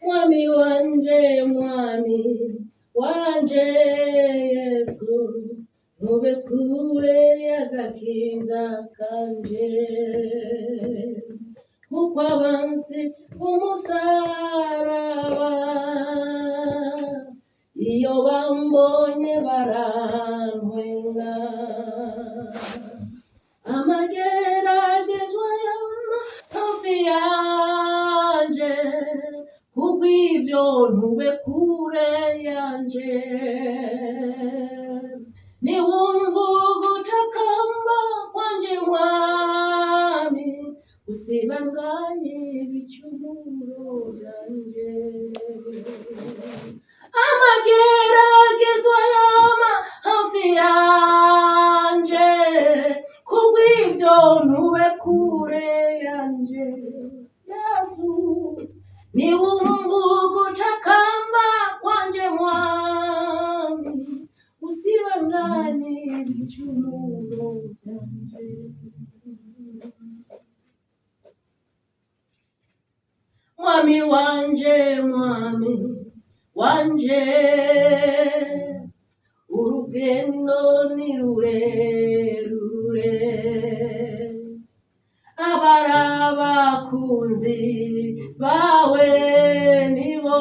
Mwami wanje Yesu, ntube kure y'agakiza kanje, kuko abansi umusaraba iyo bambonye barantwenga. Amageragezwa yama hafi yanje, kubw'ivyo ntube kure yanje. Niwumva ugutakamba kwanje Mwami, usibanganye ibicumuro vyanje. Amageragezwa yama hafi yanje, kubw'ivyo ntube kure yanje. Yesu, niwumva ugutakamba kwanje Mwami, usibanganye ibicumuro vyanje. Mwami wanje, urugendo ni rurerure, abarabakunzi bawe nibo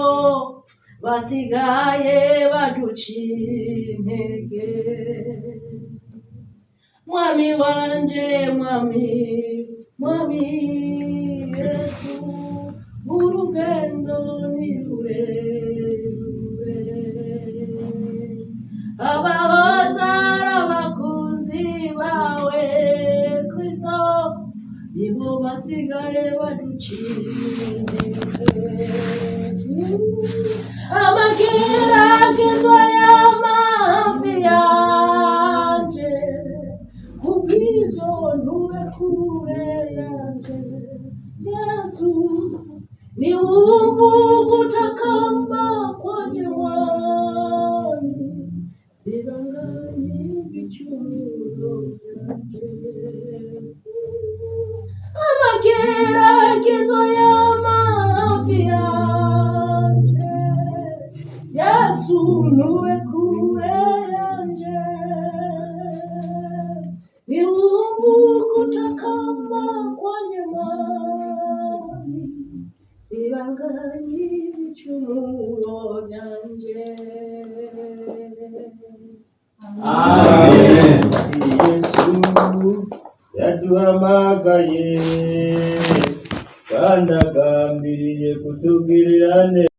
basigaye baduciye intege. Mwami wanje, Mwami Yesu, urugendo ni rurerure, abahoza abakunzi bawe Kristo nibo basigaye baduciye intege. Amageragezwa yama hafi yanje, kubw'ivyo ntube kure yanje. Yesu, niwumva ugutakamba kwanje Mwami, sibanganye ibicumuro vyanje. Amageragezwa yama hafi yanje, Yesu, ntube kure yanje. Niwumva ugutakamba kwanje Mwami, sibanganye ibicumuro vyanje. Amen. Yesu yaduhamagaye kandi agambiriye kutugirira neza.